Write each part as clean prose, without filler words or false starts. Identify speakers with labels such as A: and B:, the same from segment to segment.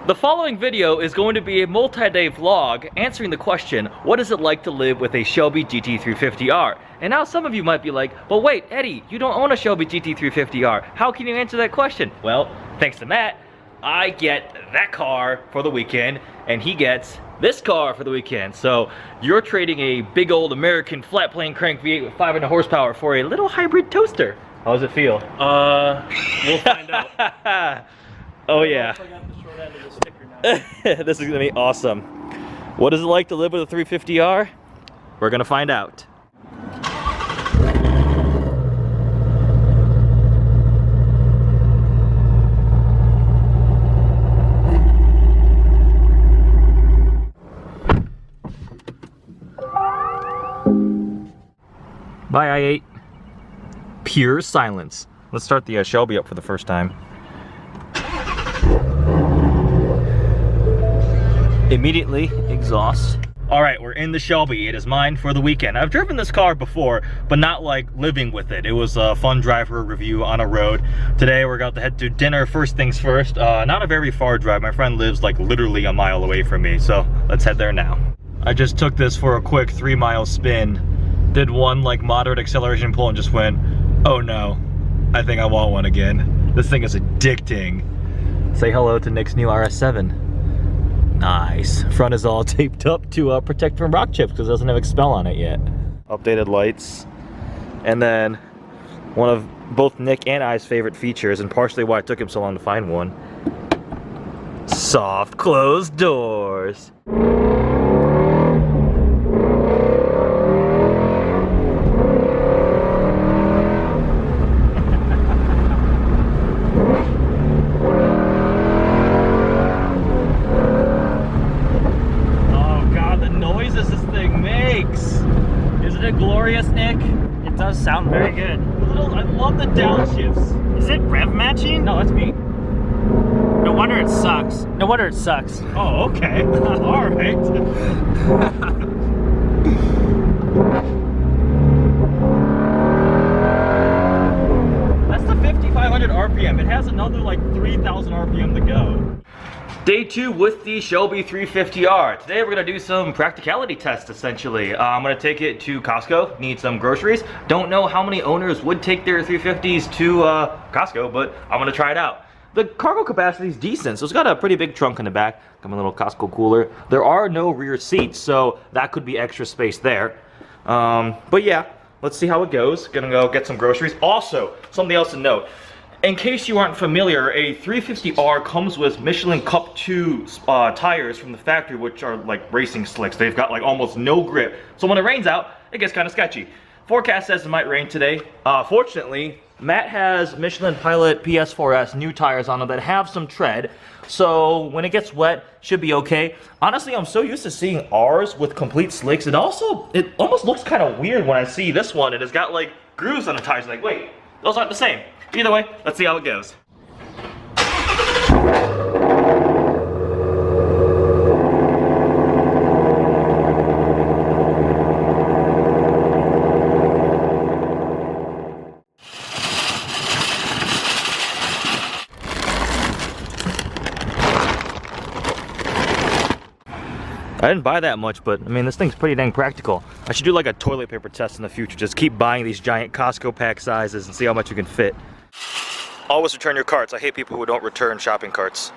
A: The following video is going to be a multi-day vlog answering the question, what is it like to live with a Shelby GT350R? And now some of you might be like, but wait, Eddie, you don't own a Shelby GT350R. How can you answer that question? Well, thanks to Matt, I get that car for the weekend, and he gets this car for the weekend. So you're trading a big old American flat plane crank V8 with 500 horsepower for a little hybrid toaster. How does it feel?
B: We'll find out.
A: Oh yeah.
B: I got the short end of the sticker now.
A: This is gonna be awesome. What is it like to live with a 350R? We're gonna find out. Bye, i8. Pure silence. Let's start the Shelby up for the first time. Immediately exhaust. All right, we're in the Shelby. It is mine for the weekend. I've driven this car before, but not like living with it. It was a fun drive for a review on a road. Today we're about to head to dinner. First things first. Not a very far drive. My friend lives like literally a mile away from me, so let's head there now. I just took this for a quick 3-mile spin. Did one like moderate acceleration pull and just went, oh no, I think I want one again. This thing is addicting. Say hello to Nick's new RS7. Nice. Front is all taped up to protect from rock chips because it doesn't have Expel on it yet. Updated lights. And then one of both Nick and I's favorite features, and partially why it took him so long to find one, soft closed doors. Glorious, Nick.
B: It does sound very good.
A: I love the downshifts.
B: Is it rev matching?
A: No, that's me.
B: No wonder it sucks. No wonder it sucks.
A: Oh, okay. All right. That's the 5,500 RPM. It has another like 3,000 RPM to go. Day 2 with the Shelby 350R. Today we're gonna do some practicality tests essentially. I'm gonna take it to Costco, need some groceries. Don't know how many owners would take their 350s to Costco, but I'm gonna try it out. The cargo capacity is decent, so it's got a pretty big trunk in the back. Got my little Costco cooler. There are no rear seats, so that could be extra space there. But yeah, let's see how it goes. Gonna go get some groceries. Also, something else to note. In case you aren't familiar, a 350R comes with Michelin Cup 2 tires from the factory, which are like racing slicks. They've got like almost no grip. So when it rains out, it gets kind of sketchy. Forecast says it might rain today. Fortunately, Matt has Michelin Pilot PS4S new tires on them that have some tread. So when it gets wet, should be okay. Honestly, I'm so used to seeing R's with complete slicks. It almost looks kind of weird when I see this one and it's got like grooves on the tires. Like, wait, those aren't the same. Either way, let's see how it goes. I didn't buy that much, but I mean, this thing's pretty dang practical. I should do like a toilet paper test in the future. Just keep buying these giant Costco pack sizes and see how much you can fit. Always return your carts. I hate people who don't return shopping carts.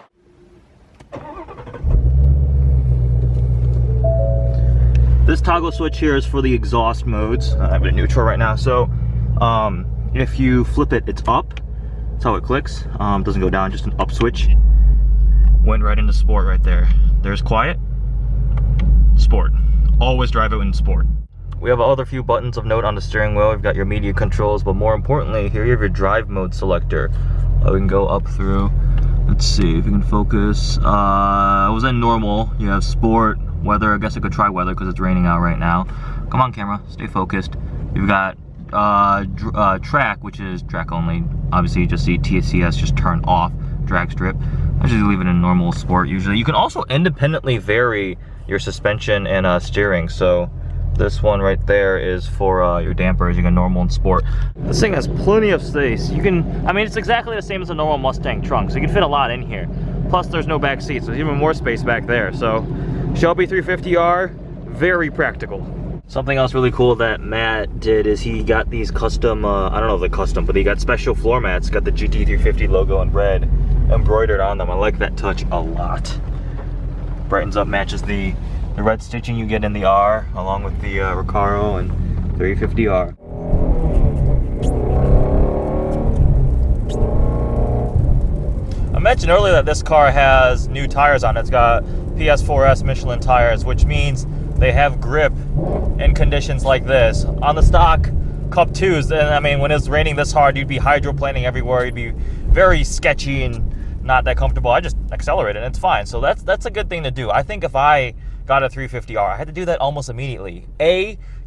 A: This toggle switch here is for the exhaust modes. I have it in neutral right now, so if you flip it, it's up. That's how it clicks. Doesn't go down, just an up switch. Went right into sport right there. There's quiet. Sport. Always drive it in sport. We have other few buttons of note on the steering wheel. We've got your media controls, but more importantly, here you have your drive mode selector. We can go up through. Let's see if you can focus. It was in normal. You have sport, weather. I guess I could try weather because it's raining out right now. Come on, camera, stay focused. You've got track, which is track only. Obviously, you just see TCS just turn off. Drag strip. I just leave it in normal sport usually. You can also independently vary your suspension and steering. So this one right there is for your dampers. You can normal and sport. This thing has plenty of space. You can, I mean, it's exactly the same as a normal Mustang trunk, so you can fit a lot in here. Plus there's no back seat, so there's even more space back there. So Shelby 350R, very practical. Something else really cool that Matt did is he got these custom, I don't know if they're custom, but he got special floor mats, got the GT350 logo in red embroidered on them. I like that touch a lot. Brightens up, matches the red stitching you get in the R, along with the Recaro and 350R. I mentioned earlier that this car has new tires on it. It's got PS4S Michelin tires, which means they have grip in conditions like this. On the stock Cup 2s, and I mean, when it's raining this hard, you'd be hydroplaning everywhere. You'd be very sketchy and not that comfortable. I just accelerated and it's fine. So that's a good thing to do. I think if I got a 350R, I had to do that almost immediately.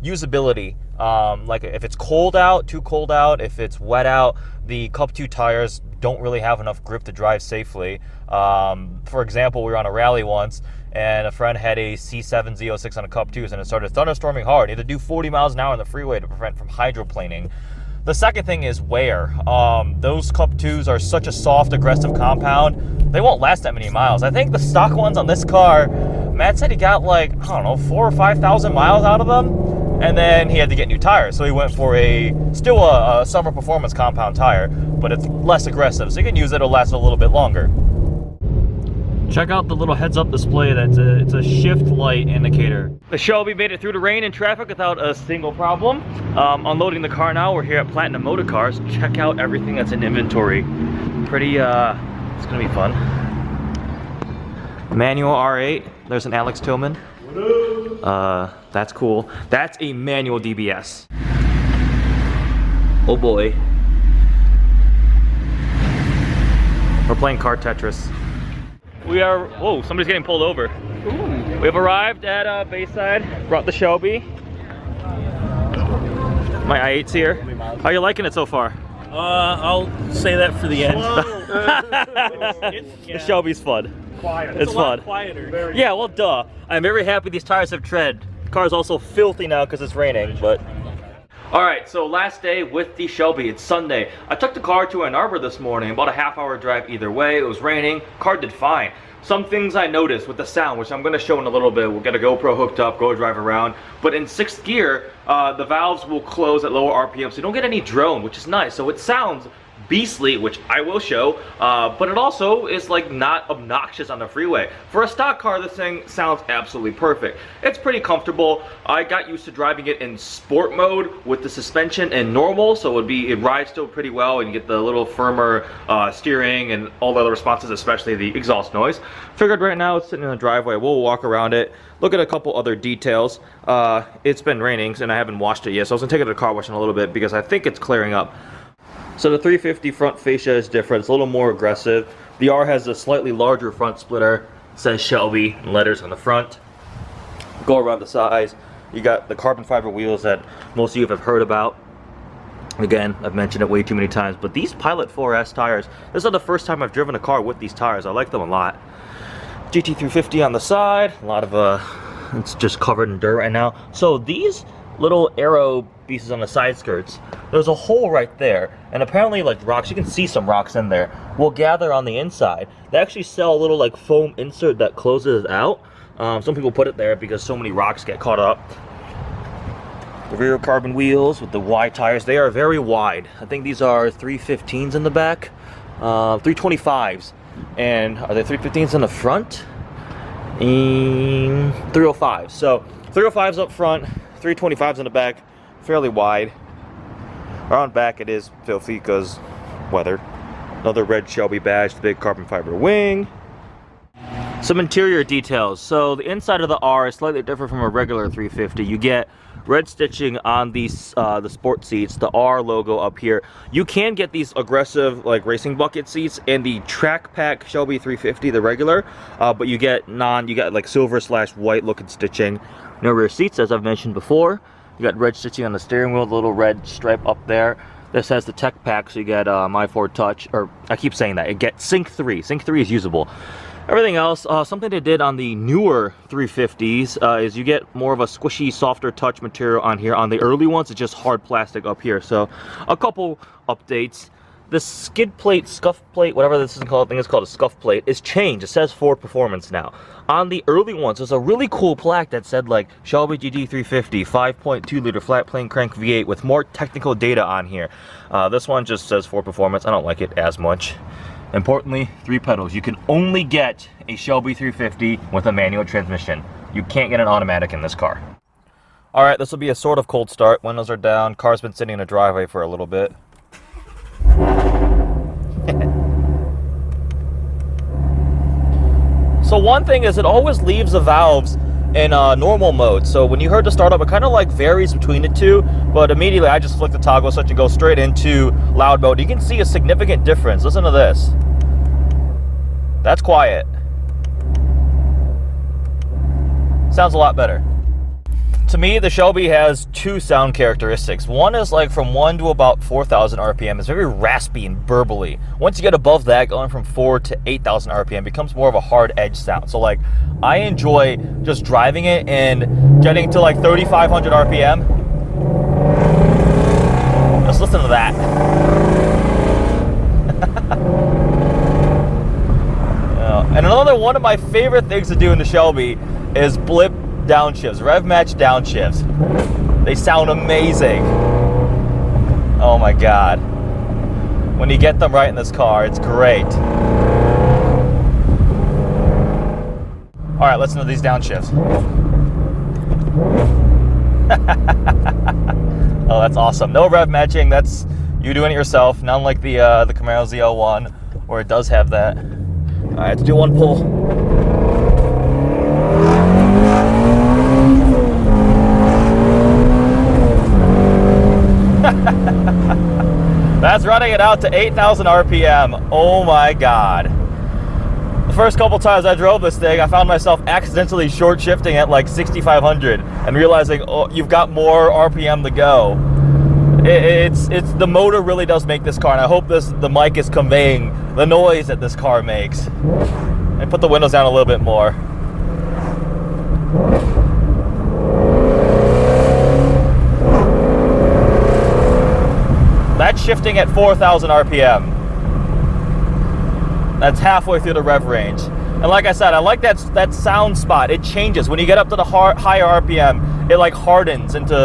A: Usability. Like if it's cold out, too cold out, if it's wet out, the Cup 2 tires don't really have enough grip to drive safely. For example, we were on a rally once and a friend had a C7 Z06 on a Cup 2s and it started thunderstorming hard. He had to do 40 miles an hour on the freeway to prevent from hydroplaning. The second thing is wear. Those Cup 2s are such a soft, aggressive compound. They won't last that many miles. I think the stock ones on this car, Matt said he got like, I don't know, 4,000 or 5,000 miles out of them. And then he had to get new tires. So he went for still a summer performance compound tire, but it's less aggressive. So you can use it, it'll last a little bit longer. Check out the little heads-up display. It's a shift light indicator. The Shelby made it through the rain and traffic without a single problem. Unloading the car now. We're here at Platinum Motor Cars. Check out everything that's in inventory. Pretty, it's gonna be fun. Manual R8. There's an Alex Tillman. That's cool. That's a manual DBS. Oh boy. We're playing car Tetris. We are, whoa, somebody's getting pulled over. Ooh. We have arrived at Bayside, brought the Shelby. My i8's here. How are you liking it so far?
B: I'll say that for the end.
A: The Shelby's fun.
B: Quiet.
A: It's fun.
B: Quieter.
A: Yeah, well, duh. I'm very happy these tires have tread. The car's also filthy now because it's raining, but. Alright, so last day with the Shelby. It's Sunday. I took the car to Ann Arbor this morning, about a half-hour drive either way. It was raining. Car did fine. Some things I noticed with the sound, which I'm going to show in a little bit. We'll get a GoPro hooked up, go drive around. But in 6th gear, the valves will close at lower RPM, so you don't get any drone, which is nice. So it sounds beastly, which I will show, but it also is like not obnoxious on the freeway. For a stock car, this thing sounds absolutely perfect. It's pretty comfortable. I got used to driving it in sport mode with the suspension and normal, so it rides still pretty well, and you get the little firmer steering and all the other responses, especially the exhaust noise. Figured right now it's sitting in the driveway. We'll walk around it, look at a couple other details. It's been raining and I haven't washed it yet, so I was gonna take it to the car wash in a little bit because I think it's clearing up. So the 350 front fascia is different. It's a little more aggressive. The R has a slightly larger front splitter. It says Shelby in letters on the front. Go around the sides. You got the carbon fiber wheels that most of you have heard about. Again, I've mentioned it way too many times, but these Pilot 4S tires, this is the first time I've driven a car with these tires. I like them a lot. GT350 on the side. A lot of, it's just covered in dirt right now. So these little arrow pieces on the side skirts, there's a hole right there, and apparently like rocks, you can see some rocks in there, will gather on the inside. They actually sell a little like foam insert that closes out. Some people put it there because so many rocks get caught up. The rear carbon wheels with the wide tires, they are very wide. I think these are 315s in the back, 325s. And are they 315s in the front? 305s. So 305s up front, 325s in the back, fairly wide. Around back it is filthy because weather. Another red Shelby badge, the big carbon fiber wing. Some interior details. So the inside of the R is slightly different from a regular 350. You get red stitching on these the sport seats, the R logo up here. You can get these aggressive like racing bucket seats in the track pack Shelby 350, the regular, but you get like silver / white looking stitching. No rear seats, as I've mentioned before. You got red stitching on the steering wheel, the little red stripe up there. This has the tech pack, so you get My Ford Touch, or I keep saying that, it gets Sync 3. Sync 3 is usable. Everything else, something they did on the newer 350s is you get more of a squishy, softer touch material on here. On the early ones, it's just hard plastic up here. So a couple updates. this skid plate, scuff plate, whatever this is called, I think it's called a scuff plate, is changed. It says Ford Performance now. On the early ones, there's a really cool plaque that said like Shelby GT350, 5.2 liter flat plane crank V8 with more technical data on here. This one just says Ford Performance. I don't like it as much. Importantly, 3 pedals. You can only get a Shelby 350 with a manual transmission. You can't get an automatic in this car. All right, this will be a sort of cold start. Windows are down. Car's been sitting in a driveway for a little bit. So one thing is it always leaves the valves in normal mode. So when you heard the startup, it kind of like varies between the two, but immediately I just flick the toggle switch and go straight into loud mode. You can see a significant difference. Listen to this. That's quiet. Sounds a lot better. To me, the Shelby has 2 sound characteristics. One is like from 1 to about 4,000 RPM. It's very raspy and burbly. Once you get above that, going from 4 to 8,000 RPM becomes more of a hard edge sound. So like, I enjoy just driving it and getting to like 3,500 RPM. Just listen to that. And another one of my favorite things to do in the Shelby is blip downshifts, rev match downshifts. They sound amazing. Oh my god. When you get them right in this car, it's great. Alright, listen to these downshifts. Oh, that's awesome. No rev matching, that's you doing it yourself. Not like the Camaro ZL1, where it does have that. I have to do one pull. That's running it out to 8,000 RPM. Oh my god. The first couple times I drove this thing, I found myself accidentally short shifting at like 6,500 and realizing, oh, you've got more RPM to go. It's the motor really does make this car, and I hope the mic is conveying the noise that this car makes. And put the windows down a little bit more. That's shifting at 4,000 RPM. That's halfway through the rev range. And like I said, I like that sound spot. It changes. When you get up to the higher RPM, it like hardens into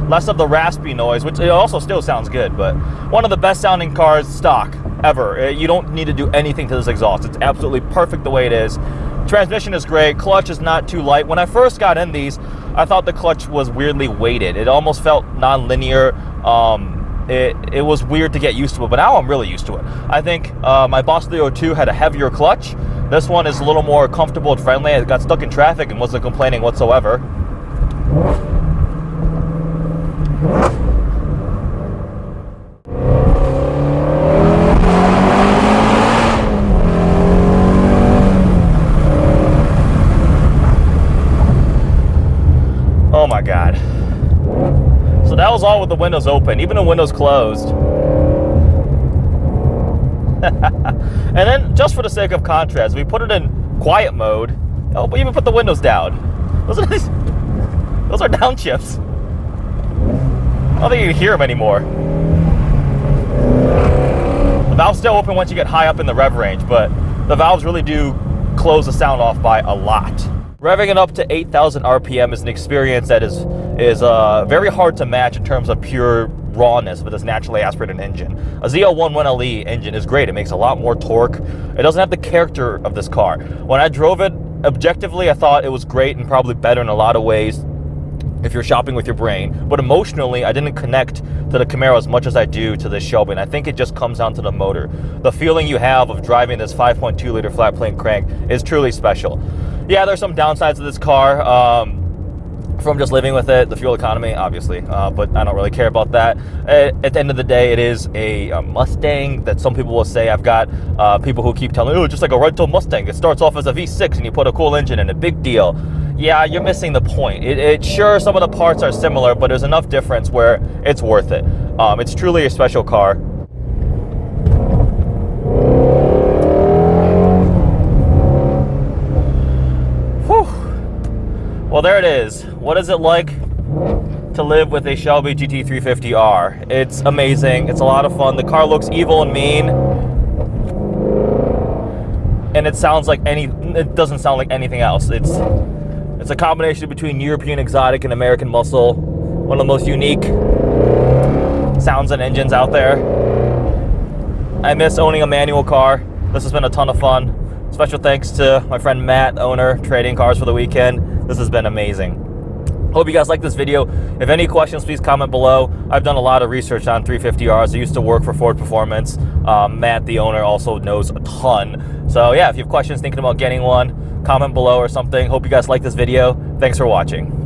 A: less of the raspy noise, which it also still sounds good, but one of the best sounding cars stock ever. You don't need to do anything to this exhaust. It's absolutely perfect the way it is. Transmission is great. Clutch is not too light. When I first got in these, I thought the clutch was weirdly weighted. It almost felt non-linear. It was weird to get used to it, but now I'm really used to it. I think my Boss 302 had a heavier clutch. This one is a little more comfortable and friendly. I got stuck in traffic and wasn't complaining whatsoever. Oh my god. So that was all with the windows open, even the windows closed. And then, just for the sake of contrast, we put it in quiet mode. Oh, we even put the windows down. Those are downshifts. I don't think you can hear them anymore. The valve's still open once you get high up in the rev range, but the valves really do close the sound off by a lot. Revving it up to 8,000 RPM is an experience that is very hard to match in terms of pure rawness with this naturally aspirated engine. A ZL1 1LE engine is great. It makes a lot more torque. It doesn't have the character of this car. When I drove it, objectively, I thought it was great and probably better in a lot of ways if you're shopping with your brain. But emotionally, I didn't connect to the Camaro as much as I do to this Shelby, and I think it just comes down to the motor. The feeling you have of driving this 5.2 liter flat plane crank is truly special. Yeah, there's some downsides to this car. From just living with it, the fuel economy, obviously, but I don't really care about that. At the end of the day, it is a Mustang that some people will say. I've got people who keep telling me, oh, just like a rental Mustang. It starts off as a V6 and you put a cool engine in it. Big deal. Yeah, you're missing the point. Sure, some of the parts are similar, but there's enough difference where it's worth it. It's truly a special car. Whew. Well, there it is. What is it like to live with a Shelby GT350R. It's amazing. It's a lot of fun. The car looks evil and mean. And it sounds like it doesn't sound like anything else. It's a combination between European exotic and American muscle. One of the most unique sounds and engines out there. I miss owning a manual car. This has been a ton of fun. Special thanks to my friend Matt, owner, trading cars for the weekend. This has been amazing. Hope you guys like this video. If any questions, please comment below. I've done a lot of research on 350Rs. I used to work for Ford Performance. Matt, the owner, also knows a ton. So yeah, if you have questions, thinking about getting one, comment below or something. Hope you guys like this video. Thanks for watching.